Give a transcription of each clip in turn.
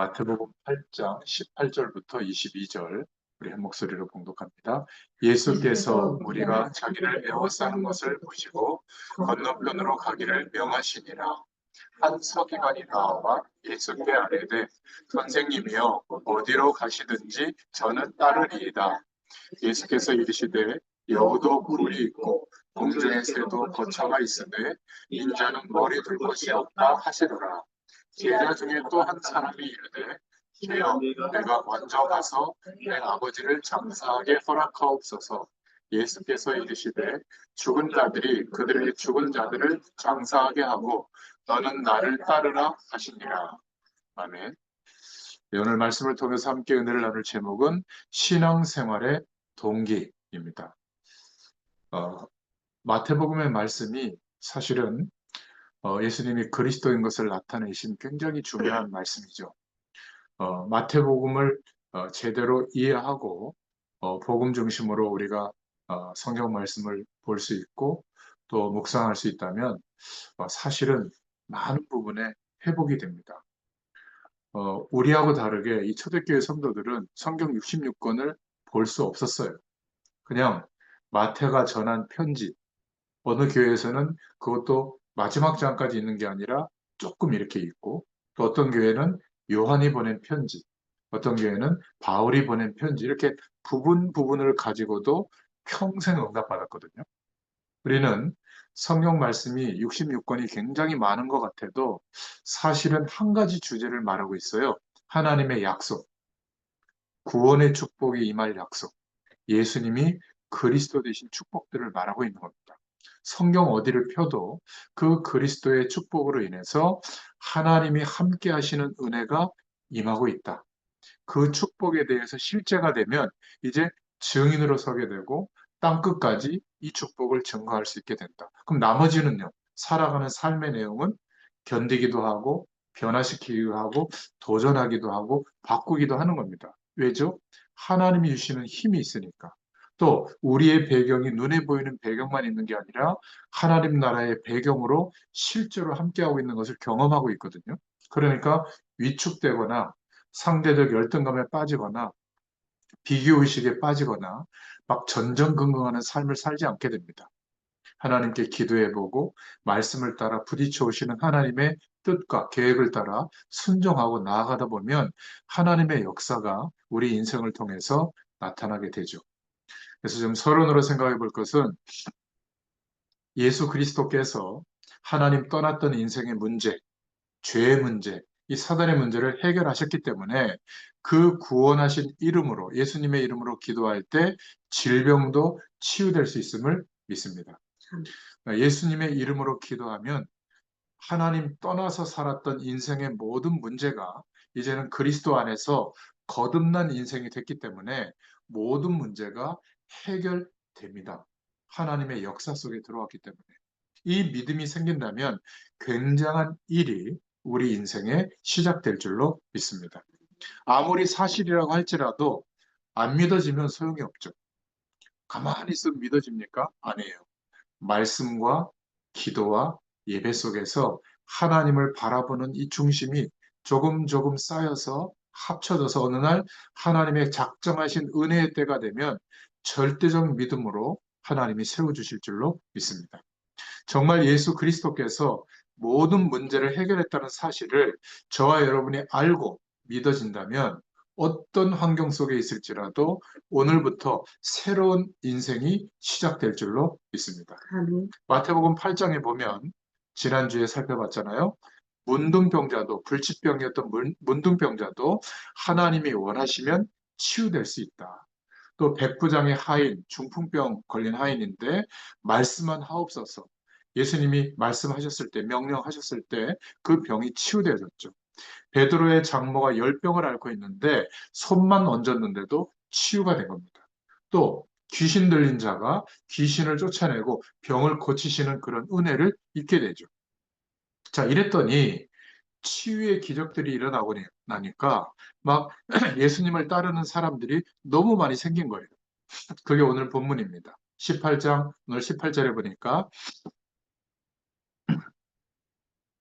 마태복음 8장 18절부터 22절 우리 한 목소리로 봉독합니다. 예수께서 무리가 자기를 에워싸는 것을 보시고 건너편으로 가기를 명하시니라. 한 서기관이 나와 예수께 아뢰되 선생님이여 어디로 가시든지 저는 따르리이다. 예수께서 이르시되 여우도 뿔이 있고 공중의 새도 거처가 있으되 인자는 머리 둘 곳이 없다 하시더라. 제자 중에 또 한 사람이 이르되 주여 내가 먼저 가서 내 아버지를 장사하게 허락하옵소서. 예수께서 이르시되 죽은 자들이 그들의 죽은 자들을 장사하게 하고 너는 나를 따르라 하시니라. 아멘. 네, 오늘 말씀을 통해서 함께 은혜를 나눌 제목은 신앙생활의 동기입니다. 마태복음의 말씀이 사실은 예수님이 그리스도인 것을 나타내신 굉장히 중요한 말씀이죠. 마태복음을 제대로 이해하고 복음 중심으로 우리가 성경 말씀을 볼 수 있고 또 묵상할 수 있다면 사실은 많은 부분에 회복이 됩니다. 우리하고 다르게 이 초대교회 성도들은 성경 66권을 볼 수 없었어요. 그냥 마태가 전한 편지, 어느 교회에서는 그것도 마지막 장까지 있는 게 아니라 조금 이렇게 있고, 또 어떤 교회는 요한이 보낸 편지, 어떤 교회는 바울이 보낸 편지, 이렇게 부분을 가지고도 평생 응답받았거든요. 우리는 성경 말씀이 66권이 굉장히 많은 것 같아도 사실은 한 가지 주제를 말하고 있어요. 하나님의 약속, 구원의 축복이 임할 약속, 예수님이 그리스도 되신 축복들을 말하고 있는 겁니다. 성경 어디를 펴도 그 그리스도의 축복으로 인해서 하나님이 함께 하시는 은혜가 임하고 있다. 그 축복에 대해서 실제가 되면 이제 증인으로 서게 되고 땅끝까지 이 축복을 증거할 수 있게 된다. 그럼 나머지는요, 살아가는 삶의 내용은 견디기도 하고 변화시키기도 하고 도전하기도 하고 바꾸기도 하는 겁니다. 왜죠? 하나님이 주시는 힘이 있으니까. 또 우리의 배경이 눈에 보이는 배경만 있는 게 아니라 하나님 나라의 배경으로 실제로 함께하고 있는 것을 경험하고 있거든요. 그러니까 위축되거나 상대적 열등감에 빠지거나 비교의식에 빠지거나 막 전전긍긍하는 삶을 살지 않게 됩니다. 하나님께 기도해보고 말씀을 따라 부딪혀 오시는 하나님의 뜻과 계획을 따라 순종하고 나아가다 보면 하나님의 역사가 우리 인생을 통해서 나타나게 되죠. 그래서 좀 서론으로 생각해 볼 것은 예수 그리스도께서 하나님 떠났던 인생의 문제, 죄의 문제, 이 사단의 문제를 해결하셨기 때문에 그 구원하신 이름으로, 예수님의 이름으로 기도할 때 질병도 치유될 수 있음을 믿습니다. 예수님의 이름으로 기도하면 하나님 떠나서 살았던 인생의 모든 문제가 이제는 그리스도 안에서 거듭난 인생이 됐기 때문에 모든 문제가 해결됩니다. 하나님의 역사 속에 들어왔기 때문에. 이 믿음이 생긴다면 굉장한 일이 우리 인생에 시작될 줄로 믿습니다. 아무리 사실이라고 할지라도 안 믿어지면 소용이 없죠. 가만히 있으면 믿어집니까? 아니에요. 말씀과 기도와 예배 속에서 하나님을 바라보는 이 중심이 조금 조금 쌓여서 합쳐져서 어느 날 하나님의 작정하신 은혜의 때가 되면 절대적 믿음으로 하나님이 세워주실 줄로 믿습니다. 정말 예수 그리스도께서 모든 문제를 해결했다는 사실을 저와 여러분이 알고 믿어진다면 어떤 환경 속에 있을지라도 오늘부터 새로운 인생이 시작될 줄로 믿습니다. 마태복음 8장에 보면 지난주에 살펴봤잖아요. 문둥병자도 불치병이었던 문둥병자도 하나님이 원하시면 치유될 수 있다. 또 백부장의 하인, 중풍병 걸린 하인인데 말씀만 하옵소서. 예수님이 말씀하셨을 때, 명령하셨을 때 그 병이 치유되어졌죠. 베드로의 장모가 열병을 앓고 있는데 손만 얹었는데도 치유가 된 겁니다. 또 귀신 들린 자가 귀신을 쫓아내고 병을 고치시는 그런 은혜를 입게 되죠. 자, 이랬더니 치유의 기적들이 일어나고 나니까 막 예수님을 따르는 사람들이 너무 많이 생긴 거예요. 그게 오늘 본문입니다. 18장, 오늘 18절에 보니까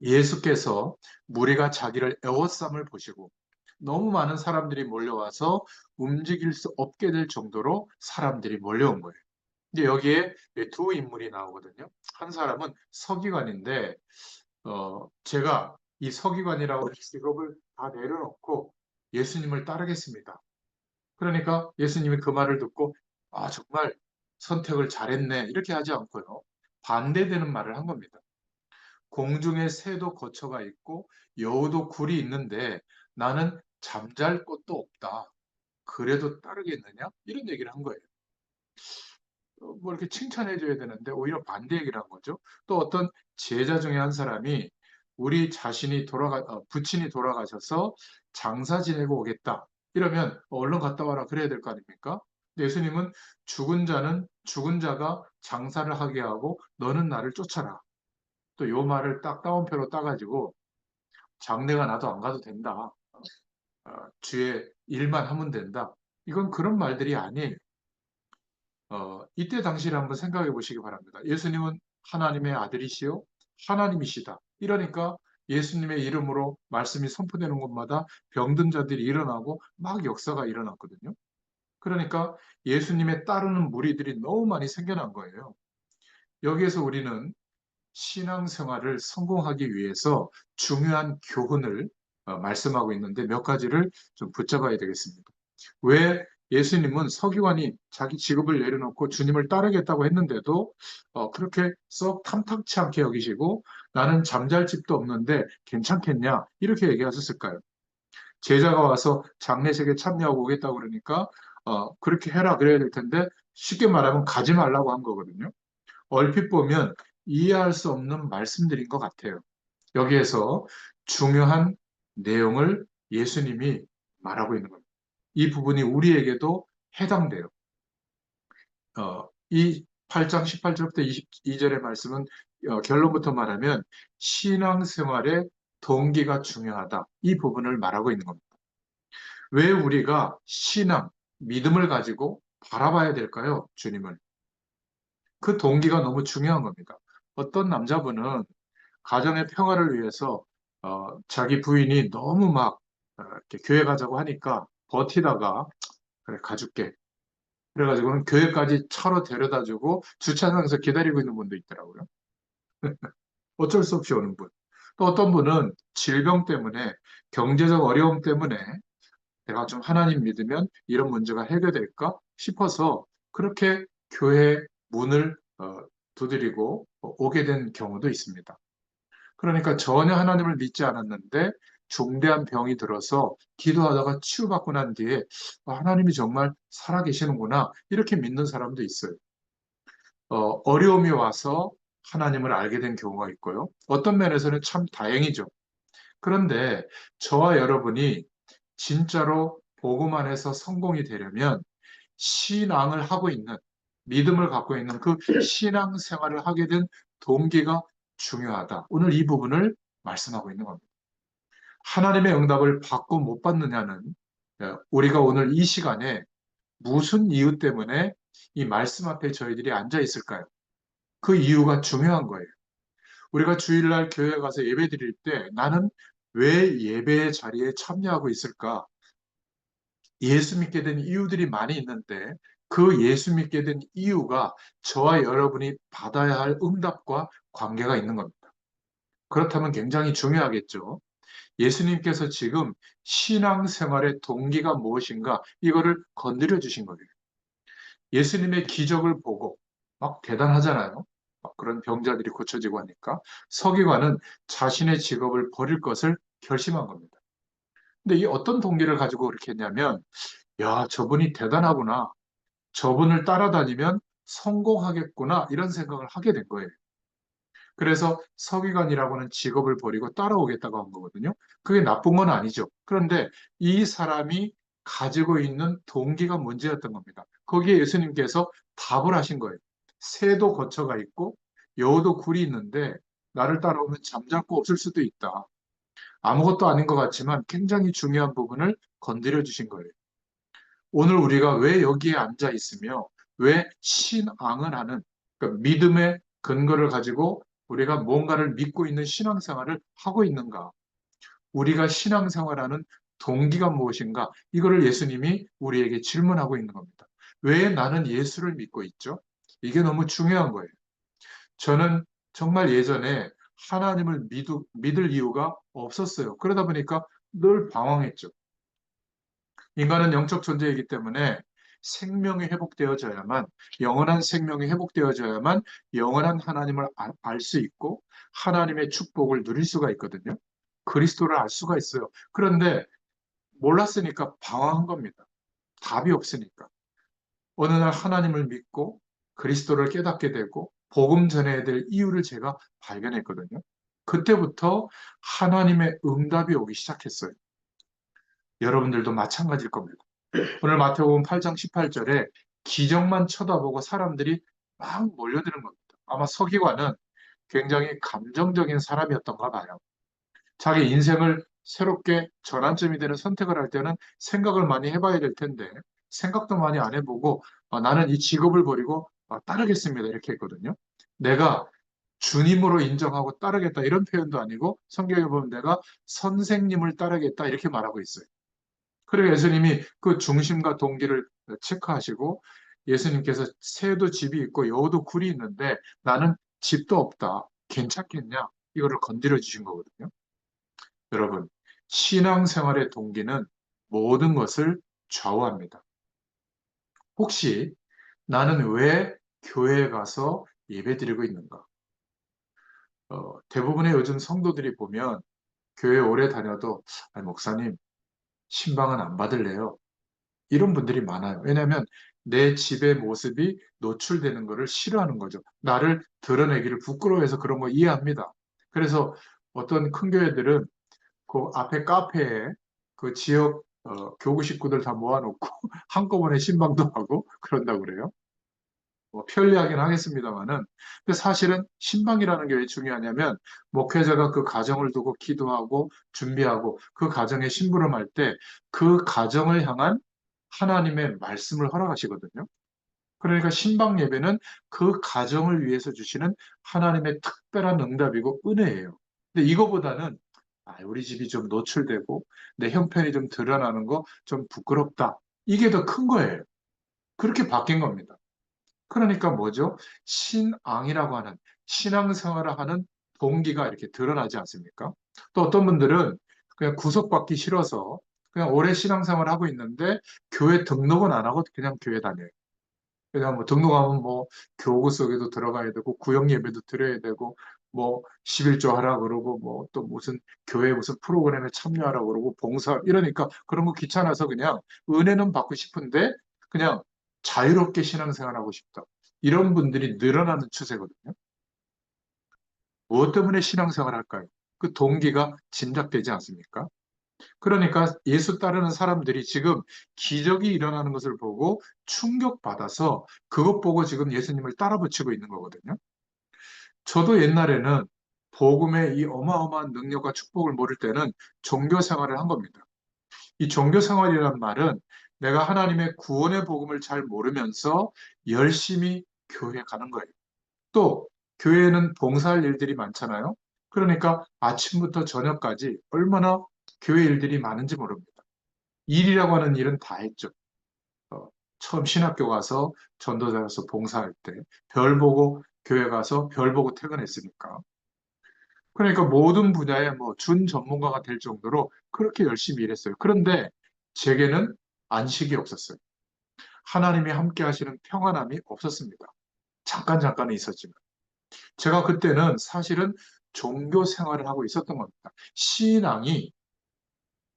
예수께서 무리가 자기를 애워쌈을 보시고 너무 많은 사람들이 몰려와서 움직일 수 없게 될 정도로 사람들이 몰려온 거예요. 근데 여기에 두 인물이 나오거든요. 한 사람은 서기관인데, 제가 이 서기관이라고 직업을 다 내려놓고 예수님을 따르겠습니다. 그러니까 예수님이 그 말을 듣고, 아, 정말 선택을 잘했네. 이렇게 하지 않고요. 반대되는 말을 한 겁니다. 공중에 새도 거처가 있고 여우도 굴이 있는데 나는 잠잘 곳도 없다. 그래도 따르겠느냐? 이런 얘기를 한 거예요. 뭐 이렇게 칭찬해 줘야 되는데 오히려 반대 얘기를 한 거죠. 또 어떤 제자 중에 한 사람이 우리 자신이 부친이 돌아가셔서 장사 지내고 오겠다. 이러면 얼른 갔다 와라 그래야 될 거 아닙니까? 근데 예수님은 죽은 자가 장사를 하게 하고 너는 나를 쫓아라. 또 요 말을 딱 따옴표로 따가지고 장래가 나도 안 가도 된다. 주의 일만 하면 된다. 이건 그런 말들이 아니에요. 이때 당시를 한번 생각해 보시기 바랍니다. 예수님은 하나님의 아들이시요 하나님이시다. 이러니까 예수님의 이름으로 말씀이 선포되는 곳마다 병든 자들이 일어나고 막 역사가 일어났거든요. 그러니까 예수님의 따르는 무리들이 너무 많이 생겨난 거예요. 여기에서 우리는 신앙생활을 성공하기 위해서 중요한 교훈을 말씀하고 있는데 몇 가지를 좀 붙잡아야 되겠습니다. 왜 예수님은 서기관이 자기 직업을 내려놓고 주님을 따르겠다고 했는데도 그렇게 썩 탐탁치 않게 여기시고 나는 잠잘 집도 없는데 괜찮겠냐 이렇게 얘기하셨을까요? 제자가 와서 장례식에 참여하고 오겠다고 그러니까 그렇게 해라 그래야 될 텐데 쉽게 말하면 가지 말라고 한 거거든요. 얼핏 보면 이해할 수 없는 말씀들인 것 같아요. 여기에서 중요한 내용을 예수님이 말하고 있는 겁니다. 이 부분이 우리에게도 해당돼요. 이 8장 18절부터 22절의 말씀은 결론부터 말하면 신앙생활의 동기가 중요하다. 이 부분을 말하고 있는 겁니다. 왜 우리가 믿음을 가지고 바라봐야 될까요? 주님을. 그 동기가 너무 중요한 겁니다. 어떤 남자분은 가정의 평화를 위해서 자기 부인이 너무 막 이렇게 교회 가자고 하니까 버티다가 그래 가줄게. 그래가지고는 교회까지 차로 데려다주고 주차장에서 기다리고 있는 분도 있더라고요. 어쩔 수 없이 오는 분. 또 어떤 분은 질병 때문에 경제적 어려움 때문에 내가 좀 하나님 믿으면 이런 문제가 해결될까 싶어서 그렇게 교회 문을 두드리고 오게 된 경우도 있습니다. 그러니까 전혀 하나님을 믿지 않았는데 중대한 병이 들어서 기도하다가 치유받고 난 뒤에 하나님이 정말 살아계시는구나 이렇게 믿는 사람도 있어요. 어려움이 와서 하나님을 알게 된 경우가 있고요. 어떤 면에서는 참 다행이죠. 그런데 저와 여러분이 진짜로 복음 안에서 성공이 되려면 신앙을 하고 있는 믿음을 갖고 있는 그 신앙 생활을 하게 된 동기가 중요하다. 오늘 이 부분을 말씀하고 있는 겁니다. 하나님의 응답을 받고 못 받느냐는 우리가 오늘 이 시간에 무슨 이유 때문에 이 말씀 앞에 저희들이 앉아 있을까요? 그 이유가 중요한 거예요. 우리가 주일날 교회 가서 예배 드릴 때 나는 왜 예배의 자리에 참여하고 있을까? 예수 믿게 된 이유들이 많이 있는데 그 예수 믿게 된 이유가 저와 여러분이 받아야 할 응답과 관계가 있는 겁니다. 그렇다면 굉장히 중요하겠죠. 예수님께서 지금 신앙생활의 동기가 무엇인가 이거를 건드려 주신 거예요. 예수님의 기적을 보고 막 대단하잖아요. 막 그런 병자들이 고쳐지고 하니까 서기관은 자신의 직업을 버릴 것을 결심한 겁니다. 근데 이 어떤 동기를 가지고 그렇게 했냐면 야, 저분이 대단하구나. 저분을 따라다니면 성공하겠구나. 이런 생각을 하게 된 거예요. 그래서 서기관이라고 하는 직업을 버리고 따라오겠다고 한 거거든요. 그게 나쁜 건 아니죠. 그런데 이 사람이 가지고 있는 동기가 문제였던 겁니다. 거기에 예수님께서 답을 하신 거예요. 새도 거처가 있고 여우도 굴이 있는데 나를 따라오면 잠자코 없을 수도 있다. 아무것도 아닌 것 같지만 굉장히 중요한 부분을 건드려 주신 거예요. 오늘 우리가 왜 여기에 앉아 있으며 왜 신앙을 하는 그러니까 믿음의 근거를 가지고 우리가 뭔가를 믿고 있는 신앙생활을 하고 있는가? 우리가 신앙생활하는 동기가 무엇인가? 이거를 예수님이 우리에게 질문하고 있는 겁니다. 왜 나는 예수를 믿고 있죠? 이게 너무 중요한 거예요. 저는 정말 예전에 하나님을 믿을 이유가 없었어요. 그러다 보니까 늘 방황했죠. 인간은 영적 존재이기 때문에 생명이 회복되어져야만, 영원한 생명이 회복되어져야만 영원한 하나님을 알 수 있고 하나님의 축복을 누릴 수가 있거든요. 그리스도를 알 수가 있어요. 그런데 몰랐으니까 방황한 겁니다. 답이 없으니까. 어느 날 하나님을 믿고 그리스도를 깨닫게 되고 복음 전해야 될 이유를 제가 발견했거든요. 그때부터 하나님의 응답이 오기 시작했어요. 여러분들도 마찬가지일 겁니다. 오늘 마태복음 8장 18절에 기적만 쳐다보고 사람들이 막 몰려드는 겁니다. 아마 서기관은 굉장히 감정적인 사람이었던가 봐요. 자기 인생을 새롭게 전환점이 되는 선택을 할 때는 생각을 많이 해봐야 될 텐데 생각도 많이 안 해보고 나는 이 직업을 버리고 따르겠습니다 이렇게 했거든요. 내가 주님으로 인정하고 따르겠다 이런 표현도 아니고 성경에 보면 내가 선생님을 따르겠다 이렇게 말하고 있어요. 그리고 예수님이 그 중심과 동기를 체크하시고 예수님께서 새도 집이 있고 여우도 굴이 있는데 나는 집도 없다. 괜찮겠냐? 이거를 건드려 주신 거거든요. 여러분, 신앙생활의 동기는 모든 것을 좌우합니다. 혹시 나는 왜 교회에 가서 예배드리고 있는가? 대부분의 요즘 성도들이 보면 교회 오래 다녀도 아니, 목사님 신방은 안 받을래요. 이런 분들이 많아요. 왜냐하면 내 집의 모습이 노출되는 것을 싫어하는 거죠. 나를 드러내기를 부끄러워해서 그런 거 이해합니다. 그래서 어떤 큰 교회들은 그 앞에 카페에 그 지역 교구 식구들 다 모아놓고 한꺼번에 신방도 하고 그런다고 그래요. 뭐 편리하긴 하겠습니다만은 근데 사실은 신방이라는 게 왜 중요하냐면 목회자가 그 가정을 두고 기도하고 준비하고 그 가정에 심부름할 때 그 가정을 향한 하나님의 말씀을 허락하시거든요. 그러니까 신방 예배는 그 가정을 위해서 주시는 하나님의 특별한 응답이고 은혜예요. 근데 이거보다는 우리 집이 좀 노출되고 내 형편이 좀 드러나는 거 좀 부끄럽다. 이게 더 큰 거예요. 그렇게 바뀐 겁니다. 그러니까 뭐죠? 신앙이라고 하는 신앙생활을 하는 동기가 이렇게 드러나지 않습니까? 또 어떤 분들은 그냥 구속받기 싫어서 그냥 오래 신앙생활을 하고 있는데 교회 등록은 안 하고 그냥 교회 다녀요. 그냥 뭐 등록하면 뭐 교구 속에도 들어가야 되고 구역 예배도 드려야 되고 뭐 11조 하라 그러고 뭐 또 무슨 교회 무슨 프로그램에 참여하라 그러고 봉사 이러니까 그런 거 귀찮아서 그냥 은혜는 받고 싶은데 그냥 자유롭게 신앙생활하고 싶다. 이런 분들이 늘어나는 추세거든요. 무엇 때문에 신앙생활 할까요? 그 동기가 짐작되지 않습니까? 그러니까 예수 따르는 사람들이 지금 기적이 일어나는 것을 보고 충격받아서 그것 보고 지금 예수님을 따라 붙이고 있는 거거든요. 저도 옛날에는 복음의 이 어마어마한 능력과 축복을 모를 때는 종교 생활을 한 겁니다. 이 종교 생활이란 말은 내가 하나님의 구원의 복음을 잘 모르면서 열심히 교회 가는 거예요. 또 교회에는 봉사할 일들이 많잖아요. 그러니까 아침부터 저녁까지 얼마나 교회 일들이 많은지 모릅니다. 일이라고 하는 일은 다 했죠. 어, 처음 신학교 가서 전도자로서 봉사할 때 별 보고 교회 가서 별 보고 퇴근했으니까. 그러니까 모든 분야에 뭐 준 전문가가 될 정도로 그렇게 열심히 일했어요. 그런데 제게는 안식이 없었어요. 하나님이 함께 하시는 평안함이 없었습니다. 잠깐 잠깐은 있었지만. 제가 그때는 사실은 종교 생활을 하고 있었던 겁니다. 신앙이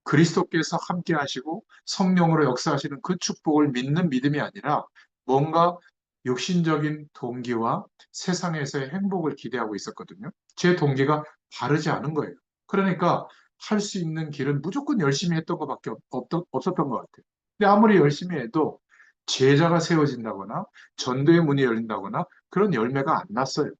그리스도께서 함께 하시고 성령으로 역사하시는 그 축복을 믿는 믿음이 아니라 뭔가 육신적인 동기와 세상에서의 행복을 기대하고 있었거든요. 제 동기가 바르지 않은 거예요. 그러니까 할 수 있는 길은 무조건 열심히 했던 것밖에 없었던 것 같아요. 근데 아무리 열심히 해도 제자가 세워진다거나 전도의 문이 열린다거나 그런 열매가 안 났어요.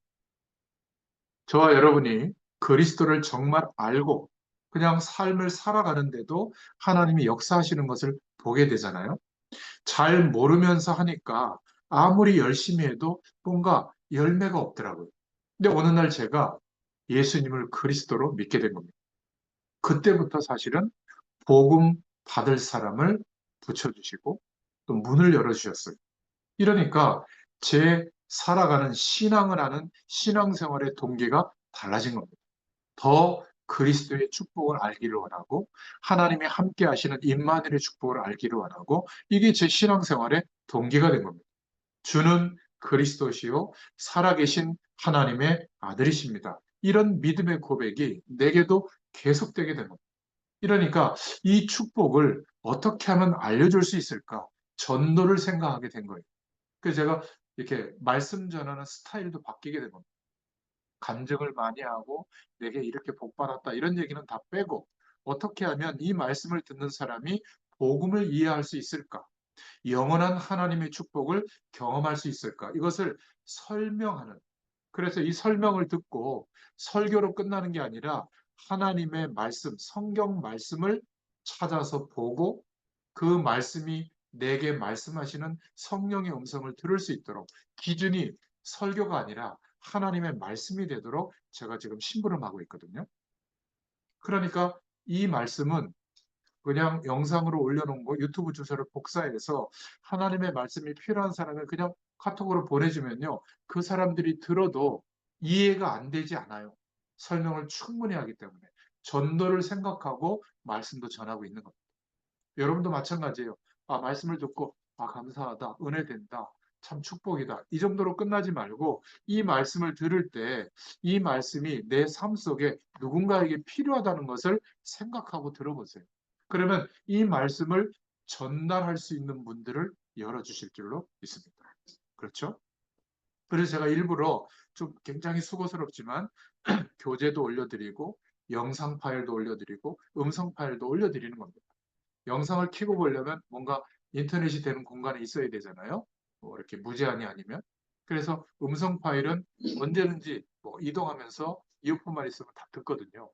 저와 여러분이 그리스도를 정말 알고 그냥 삶을 살아가는데도 하나님이 역사하시는 것을 보게 되잖아요. 잘 모르면서 하니까 아무리 열심히 해도 뭔가 열매가 없더라고요. 근데 어느 날 제가 예수님을 그리스도로 믿게 된 겁니다. 그때부터 사실은 복음 받을 사람을 붙여주시고 또 문을 열어주셨어요. 이러니까 제 살아가는 신앙을 하는 신앙생활의 동기가 달라진 겁니다. 더 그리스도의 축복을 알기를 원하고 하나님이 함께 하시는 임마누엘의 축복을 알기를 원하고 이게 제 신앙생활의 동기가 된 겁니다. 주는 그리스도시요 살아계신 하나님의 아들이십니다. 이런 믿음의 고백이 내게도 계속되게 된 겁니다. 이러니까 이 축복을 어떻게 하면 알려줄 수 있을까? 전도를 생각하게 된 거예요. 그래서 제가 이렇게 말씀 전하는 스타일도 바뀌게 된 겁니다. 간증을 많이 하고 내게 이렇게 복 받았다 이런 얘기는 다 빼고 어떻게 하면 이 말씀을 듣는 사람이 복음을 이해할 수 있을까? 영원한 하나님의 축복을 경험할 수 있을까? 이것을 설명하는. 그래서 이 설명을 듣고 설교로 끝나는 게 아니라 하나님의 말씀, 성경 말씀을 찾아서 보고 그 말씀이 내게 말씀하시는 성령의 음성을 들을 수 있도록 기준이 설교가 아니라 하나님의 말씀이 되도록 제가 지금 심부름하고 있거든요. 그러니까 이 말씀은 그냥 영상으로 올려놓은 거 유튜브 주소를 복사해서 하나님의 말씀이 필요한 사람을 그냥 카톡으로 보내주면요. 그 사람들이 들어도 이해가 안 되지 않아요. 설명을 충분히 하기 때문에. 전도를 생각하고 말씀도 전하고 있는 겁니다. 여러분도 마찬가지예요. 아, 말씀을 듣고, 아, 감사하다, 은혜된다, 참 축복이다. 이 정도로 끝나지 말고 이 말씀을 들을 때 이 말씀이 내 삶 속에 누군가에게 필요하다는 것을 생각하고 들어보세요. 그러면 이 말씀을 전달할 수 있는 문들을 열어주실 줄로 믿습니다. 그렇죠? 그래서 제가 일부러 좀 굉장히 수고스럽지만 교재도 올려드리고 영상 파일도 올려드리고 음성 파일도 올려드리는 겁니다. 영상을 켜고 보려면 뭔가 인터넷이 되는 공간에 있어야 되잖아요. 뭐 이렇게 무제한이 아니면. 그래서 음성 파일은 언제든지 뭐 이동하면서 이어폰만 있으면 다 듣거든요.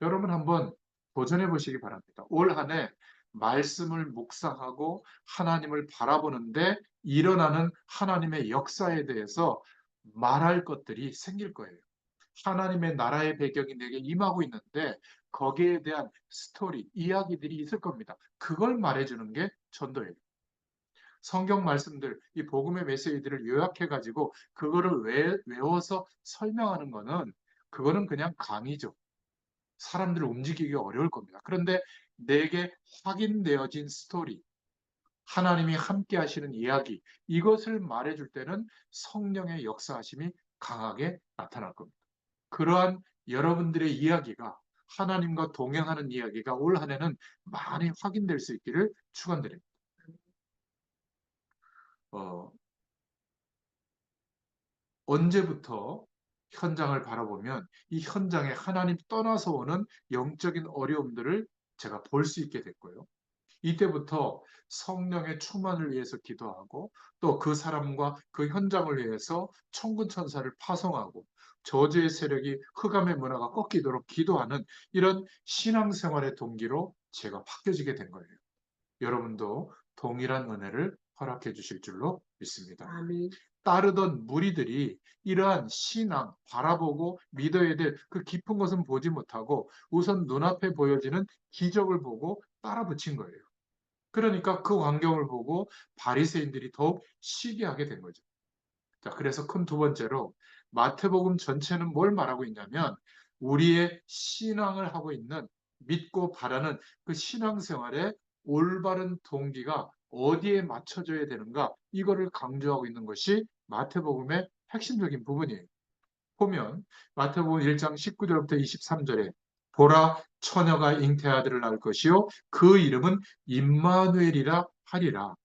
여러분 한번 도전해 보시기 바랍니다. 올 한 해 말씀을 묵상하고 하나님을 바라보는데 일어나는 하나님의 역사에 대해서 말할 것들이 생길 거예요. 하나님의 나라의 배경이 내게 임하고 있는데 거기에 대한 스토리, 이야기들이 있을 겁니다. 그걸 말해주는 게 전도예요. 성경 말씀들, 이 복음의 메시지들을 요약해가지고 그거를 외워서 설명하는 거는 그거는 그냥 강의죠. 사람들을 움직이기 어려울 겁니다. 그런데 내게 확인되어진 스토리, 하나님이 함께 하시는 이야기, 이것을 말해줄 때는 성령의 역사하심이 강하게 나타날 겁니다. 그러한 여러분들의 이야기가 하나님과 동행하는 이야기가 올 한 해는 많이 확인될 수 있기를 축원드립니다. 어, 언제부터 현장을 바라보면 이 현장에 하나님 떠나서 오는 영적인 어려움들을 제가 볼 수 있게 됐고요. 이때부터 성령의 충만을 위해서 기도하고 또 그 사람과 그 현장을 위해서 천군 천사를 파송하고 저주의 세력이 흑암의 문화가 꺾이도록 기도하는 이런 신앙생활의 동기로 제가 바뀌어지게 된 거예요. 여러분도 동일한 은혜를 허락해 주실 줄로 믿습니다. 아멘. 따르던 무리들이 이러한 신앙, 바라보고 믿어야 될 그 깊은 것은 보지 못하고 우선 눈앞에 보여지는 기적을 보고 따라 붙인 거예요. 그러니까 그 광경을 보고 바리새인들이 더욱 시기하게 된 거죠. 자, 그래서 큰 두 번째로 마태복음 전체는 뭘 말하고 있냐면 우리의 신앙을 하고 있는 믿고 바라는 그 신앙생활의 올바른 동기가 어디에 맞춰져야 되는가 이거를 강조하고 있는 것이 마태복음의 핵심적인 부분이에요. 보면 마태복음 1장 19절부터 23절에 보라 처녀가 잉태아들을 낳을 것이요 그 이름은 임마누엘이라 하리라.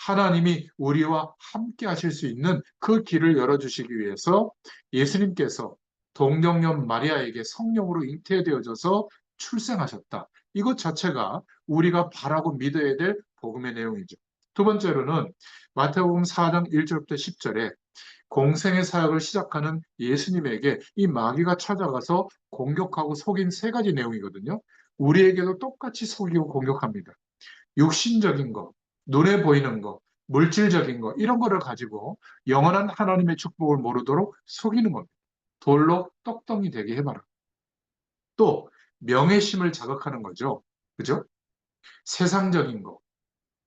하나님이 우리와 함께 하실 수 있는 그 길을 열어주시기 위해서 예수님께서 동정녀 마리아에게 성령으로 잉태되어져서 출생하셨다. 이것 자체가 우리가 바라고 믿어야 될 복음의 내용이죠. 두 번째로는 마태복음 4장 1절부터 10절에 공생의 사역을 시작하는 예수님에게 이 마귀가 찾아가서 공격하고 속인 세 가지 내용이거든요. 우리에게도 똑같이 속이고 공격합니다. 육신적인 거, 눈에 보이는 거, 물질적인 거, 이런 거를 가지고 영원한 하나님의 축복을 모르도록 속이는 겁니다. 돌로 떡덩이 되게 해봐라. 또 명예심을 자극하는 거죠. 그죠? 세상적인 것,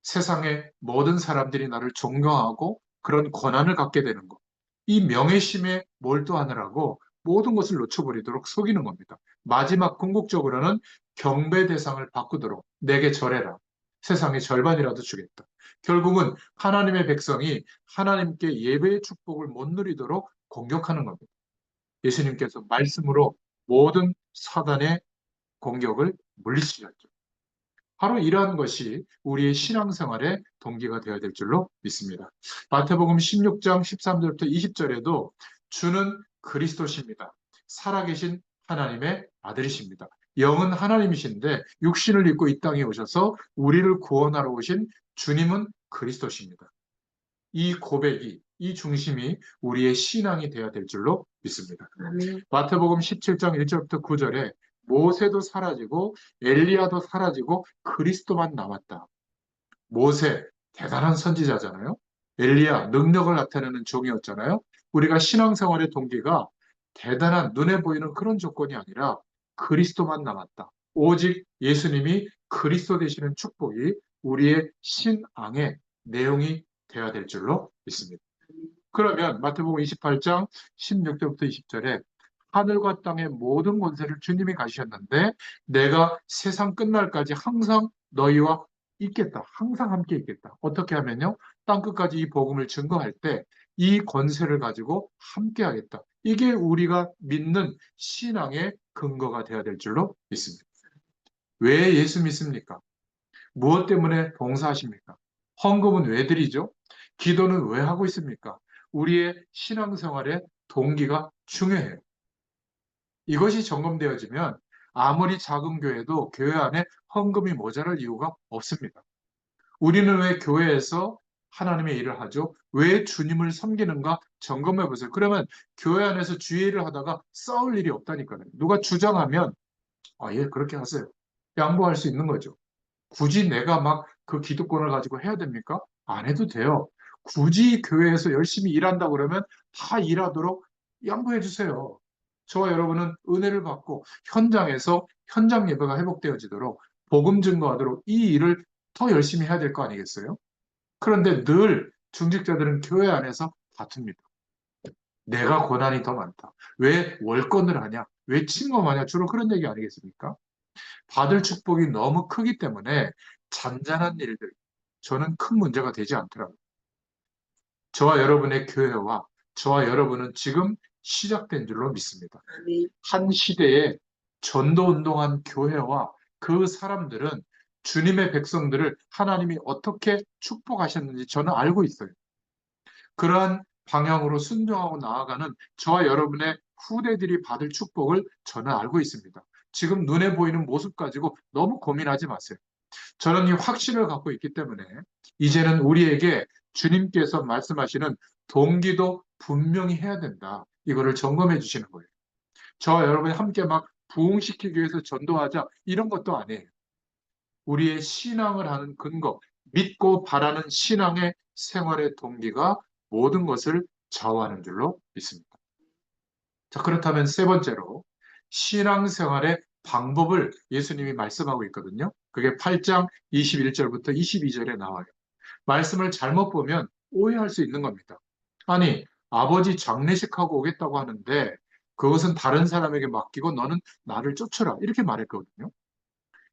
세상의 모든 사람들이 나를 존경하고 그런 권한을 갖게 되는 것. 이 명예심에 몰두하느라고 모든 것을 놓쳐버리도록 속이는 겁니다. 마지막 궁극적으로는 경배 대상을 바꾸도록 내게 절해라. 세상의 절반이라도 주겠다. 결국은 하나님의 백성이 하나님께 예배의 축복을 못 누리도록 공격하는 겁니다. 예수님께서 말씀으로 모든 사단의 공격을 물리치셨죠. 바로 이러한 것이 우리의 신앙생활의 동기가 되어야 될 줄로 믿습니다. 마태복음 16장 13절부터 20절에도 주는 그리스도십니다. 살아계신 하나님의 아들이십니다. 영은 하나님이신데 육신을 입고 이 땅에 오셔서 우리를 구원하러 오신 주님은 그리스도십니다. 이 고백이, 이 중심이 우리의 신앙이 되어야 될 줄로 믿습니다. 마태복음 17장 1절부터 9절에 모세도 사라지고 엘리야도 사라지고 그리스도만 남았다. 모세 대단한 선지자잖아요. 엘리야 능력을 나타내는 종이었잖아요. 우리가 신앙생활의 동기가 대단한 눈에 보이는 그런 조건이 아니라 그리스도만 남았다. 오직 예수님이 그리스도 되시는 축복이 우리의 신앙의 내용이 되어야 될 줄로 믿습니다. 그러면 마태복음 28장 16절부터 20절에 하늘과 땅의 모든 권세를 주님이 가지셨는데 내가 세상 끝날까지 항상 너희와 있겠다. 항상 함께 있겠다. 어떻게 하면요? 땅끝까지 이 복음을 증거할 때 이 권세를 가지고 함께 하겠다. 이게 우리가 믿는 신앙의 근거가 되어야 될 줄로 믿습니다. 왜 예수 믿습니까? 무엇 때문에 봉사하십니까? 헌금은 왜 드리죠? 기도는 왜 하고 있습니까? 우리의 신앙생활의 동기가 중요해요. 이것이 점검되어지면 아무리 작은 교회도 교회 안에 헌금이 모자랄 이유가 없습니다. 우리는 왜 교회에서 하나님의 일을 하죠? 왜 주님을 섬기는가 점검해 보세요. 그러면 교회 안에서 주일을 하다가 싸울 일이 없다니까요. 누가 주장하면 예, 그렇게 하세요. 양보할 수 있는 거죠. 굳이 내가 막 그 기득권을 가지고 해야 됩니까? 안 해도 돼요. 굳이 교회에서 열심히 일한다 그러면 다 일하도록 양보해 주세요. 저와 여러분은 은혜를 받고 현장에서 현장 예배가 회복되어지도록 복음 증거하도록 이 일을 더 열심히 해야 될 거 아니겠어요? 그런데 늘 중직자들은 교회 안에서 다툽니다. 내가 권한이 더 많다. 왜 월권을 하냐? 왜 침범하냐? 주로 그런 얘기 아니겠습니까? 받을 축복이 너무 크기 때문에 잔잔한 일들, 저는 큰 문제가 되지 않더라고요. 저와 여러분의 교회와 저와 여러분은 지금 시작된 줄로 믿습니다. 한 시대에 전도운동한 교회와 그 사람들은 주님의 백성들을 하나님이 어떻게 축복하셨는지 저는 알고 있어요. 그러한 방향으로 순종하고 나아가는 저와 여러분의 후대들이 받을 축복을 저는 알고 있습니다. 지금 눈에 보이는 모습 가지고 너무 고민하지 마세요. 저는 이 확신을 갖고 있기 때문에 이제는 우리에게 주님께서 말씀하시는 동기도 분명히 해야 된다. 이거를 점검해 주시는 거예요. 저와 여러분이 함께 막 부흥시키기 위해서 전도하자 이런 것도 아니에요. 우리의 신앙을 하는 근거, 믿고 바라는 신앙의 생활의 동기가 모든 것을 좌우하는 줄로 믿습니다. 자, 그렇다면 세 번째로 신앙생활의 방법을 예수님이 말씀하고 있거든요. 그게 8장 21절부터 22절에 나와요. 말씀을 잘못 보면 오해할 수 있는 겁니다. 아니, 아버지 장례식하고 오겠다고 하는데 그것은 다른 사람에게 맡기고 너는 나를 쫓으라. 이렇게 말했거든요.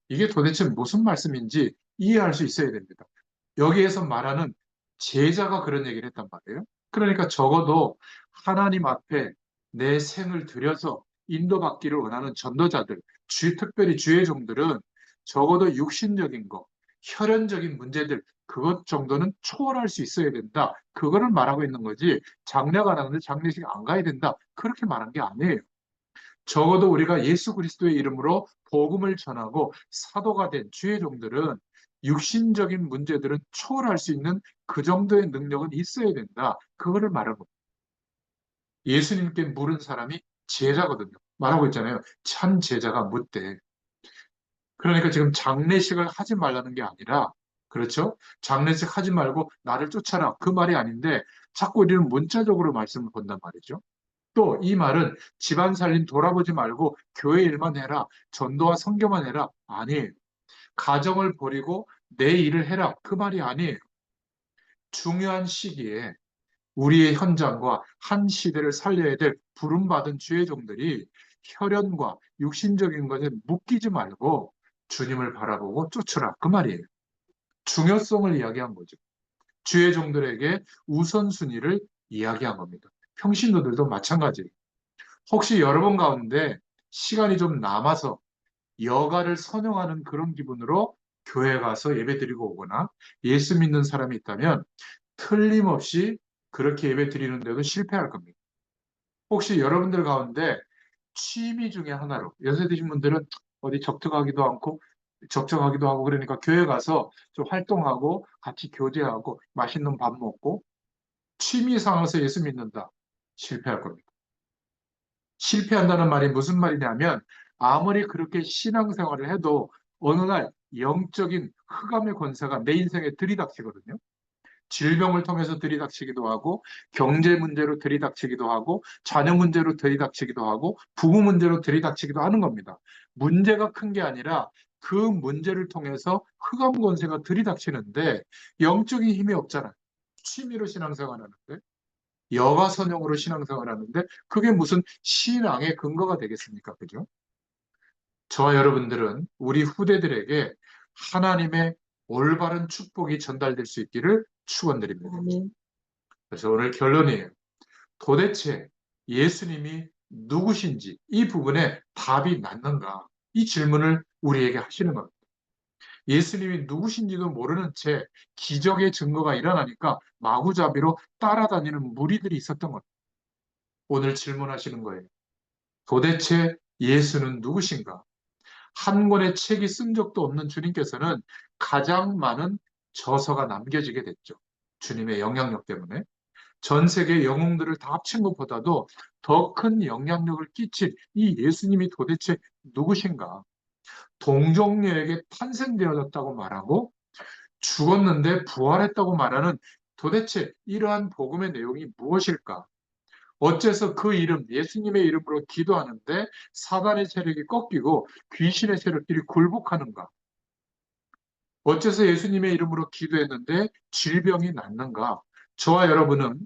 이게 도대체 무슨 말씀인지 이해할 수 있어야 됩니다. 여기에서 말하는 제자가 그런 얘기를 했단 말이에요. 그러니까 적어도 하나님 앞에 내 생을 들여서 인도받기를 원하는 전도자들, 특별히 주의 종들은 적어도 육신적인 것, 혈연적인 문제들, 그것 정도는 초월할 수 있어야 된다. 그거를 말하고 있는 거지. 장례가 나는데 장례식 안 가야 된다. 그렇게 말한 게 아니에요. 적어도 우리가 예수 그리스도의 이름으로 복음을 전하고 사도가 된 주의 종들은 육신적인 문제들은 초월할 수 있는 그 정도의 능력은 있어야 된다. 그거를 말하는 겁니다. 예수님께 물은 사람이 제자거든요. 말하고 있잖아요. 참 제자가 묻되. 그러니까 지금 장례식을 하지 말라는 게 아니라, 그렇죠? 장례식 하지 말고 나를 쫓아라. 그 말이 아닌데 자꾸 우리는 문자적으로 말씀을 본단 말이죠. 또 이 말은 집안 살림 돌아보지 말고 교회 일만 해라, 전도와 선교만 해라. 아니에요. 가정을 버리고 내 일을 해라. 그 말이 아니에요. 중요한 시기에 우리의 현장과 한 시대를 살려야 될 부름받은 주의 종들이 혈연과 육신적인 것에 묶이지 말고 주님을 바라보고 쫓으라. 그 말이에요. 중요성을 이야기한 거죠. 주의 종들에게 우선순위를 이야기한 겁니다. 평신도들도 마찬가지예요. 혹시 여러분 가운데 시간이 좀 남아서 여가를 선용하는 그런 기분으로 교회 가서 예배 드리고 오거나 예수 믿는 사람이 있다면 틀림없이 그렇게 예배 드리는데도 실패할 겁니다. 혹시 여러분들 가운데 취미 중에 하나로 연세 드신 분들은 어디 적적하기도 하고 그러니까 교회 가서 좀 활동하고 같이 교제하고 맛있는 밥 먹고 취미 삼아서 예수 믿는다. 실패할 겁니다. 실패한다는 말이 무슨 말이냐면 아무리 그렇게 신앙생활을 해도 어느 날 영적인 흑암의 권세가 내 인생에 들이닥치거든요. 질병을 통해서 들이닥치기도 하고 경제 문제로 들이닥치기도 하고 자녀 문제로 들이닥치기도 하고 부부 문제로 들이닥치기도 하는 겁니다. 문제가 큰 게 아니라 그 문제를 통해서 흑암 권세가 들이닥치는데 영적인 힘이 없잖아요. 취미로 신앙생활하는데 여가 선용으로 신앙생활하는데 그게 무슨 신앙의 근거가 되겠습니까? 그죠? 저와 여러분들은 우리 후대들에게 하나님의 올바른 축복이 전달될 수 있기를 축원드립니다. 그래서 오늘 결론이에요. 도대체 예수님이 누구신지 이 부분에 답이 났는가? 이 질문을 우리에게 하시는 겁니다. 예수님이 누구신지도 모르는 채 기적의 증거가 일어나니까 마구잡이로 따라다니는 무리들이 있었던 겁니다. 오늘 질문하시는 거예요. 도대체 예수는 누구신가? 한 권의 책이 쓴 적도 없는 주님께서는 가장 많은 저서가 남겨지게 됐죠. 주님의 영향력 때문에. 전 세계 영웅들을 다 합친 것보다도 더 큰 영향력을 끼친 이 예수님이 도대체 누구신가? 동정녀에게 탄생되어졌다고 말하고 죽었는데 부활했다고 말하는 도대체 이러한 복음의 내용이 무엇일까? 어째서 그 이름, 예수님의 이름으로 기도하는데 사단의 세력이 꺾이고 귀신의 세력들이 굴복하는가? 어째서 예수님의 이름으로 기도했는데 질병이 낫는가? 저와 여러분은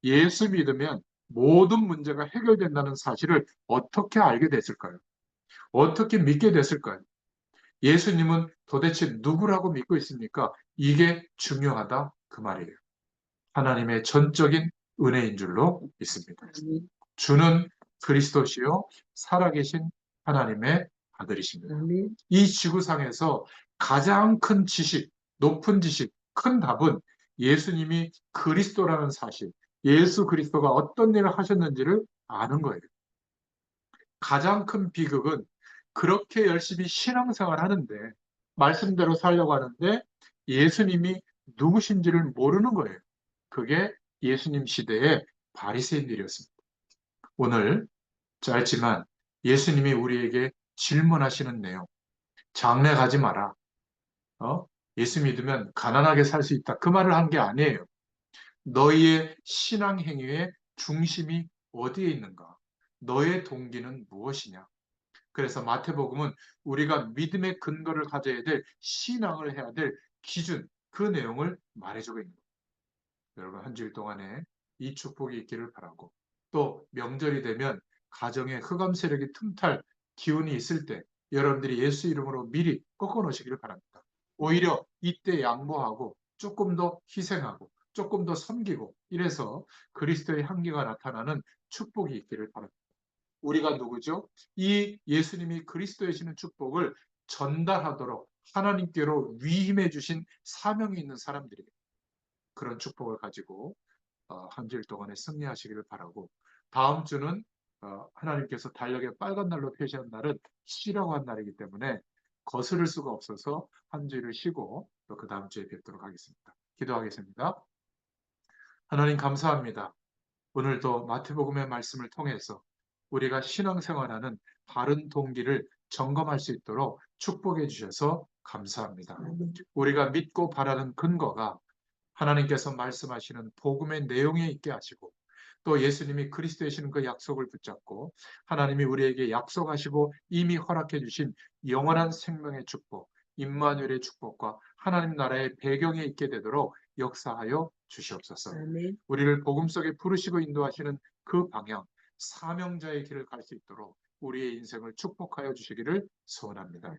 예수 믿으면 모든 문제가 해결된다는 사실을 어떻게 알게 됐을까요? 어떻게 믿게 됐을까요? 예수님은 도대체 누구라고 믿고 있습니까? 이게 중요하다 그 말이에요. 하나님의 전적인 은혜인 줄로 믿습니다. 주는 그리스도시요 살아계신 하나님의 아들이십니다. 이 지구상에서 가장 큰 지식, 높은 지식, 큰 답은 예수님이 그리스도라는 사실, 예수 그리스도가 어떤 일을 하셨는지를 아는 거예요. 가장 큰 비극은 그렇게 열심히 신앙생활 하는데, 말씀대로 살려고 하는데 예수님이 누구신지를 모르는 거예요. 그게 예수님 시대의 바리새인들이었습니다. 오늘 짧지만 예수님이 우리에게 질문하시는 내용, 장래 가지 마라. 예수 믿으면 가난하게 살 수 있다. 그 말을 한 게 아니에요. 너희의 신앙 행위의 중심이 어디에 있는가? 너의 동기는 무엇이냐? 그래서 마태복음은 우리가 믿음의 근거를 가져야 될 신앙을 해야 될 기준, 그 내용을 말해주고 있는 거예요. 여러분 한 주일 동안에 이 축복이 있기를 바라고 또 명절이 되면 가정에 흑암 세력이 틈탈 기운이 있을 때 여러분들이 예수 이름으로 미리 꺾어 놓으시기를 바랍니다. 오히려 이때 양보하고 조금 더 희생하고 조금 더 섬기고 이래서 그리스도의 향기가 나타나는 축복이 있기를 바랍니다. 우리가 누구죠? 이 예수님이 그리스도이시는 축복을 전달하도록 하나님께로 위임해 주신 사명이 있는 사람들이에요. 그런 축복을 가지고 한 주일 동안에 승리하시기를 바라고 다음 주는 하나님께서 달력에 빨간 날로 표시한 날은 쉬라고 한 날이기 때문에 거스를 수가 없어서 한 주일을 쉬고 또 그 다음 주에 뵙도록 하겠습니다. 기도하겠습니다. 하나님 감사합니다. 오늘도 마태복음의 말씀을 통해서 우리가 신앙생활하는 바른 동기를 점검할 수 있도록 축복해 주셔서 감사합니다. 우리가 믿고 바라는 근거가 하나님께서 말씀하시는 복음의 내용에 있게 하시고 또 예수님이 그리스도이시는 그 약속을 붙잡고 하나님이 우리에게 약속하시고 이미 허락해 주신 영원한 생명의 축복, 임마누엘의 축복과 하나님 나라의 배경에 있게 되도록 역사하여 주시옵소서. 아멘. 우리를 복음 속에 부르시고 인도하시는 그 방향, 사명자의 길을 갈 수 있도록 우리의 인생을 축복하여 주시기를 소원합니다.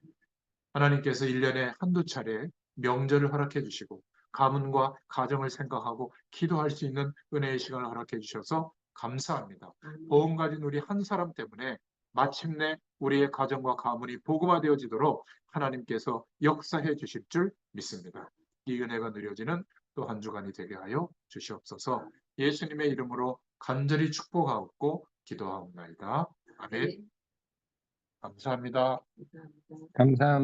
하나님께서 1년에 한두 차례 명절을 허락해 주시고 가문과 가정을 생각하고 기도할 수 있는 은혜의 시간을 허락해 주셔서 감사합니다. 복음 가진 우리 한 사람 때문에 마침내 우리의 가정과 가문이 복음화되어지도록 하나님께서 역사해 주실 줄 믿습니다. 이 은혜가 누려지는 또 한 주간이 되게 하여 주시옵소서. 예수님의 이름으로 간절히 축복하옵고 기도하옵나이다. 아멘. 네. 감사합니다. 감사합니다. 감사합니다.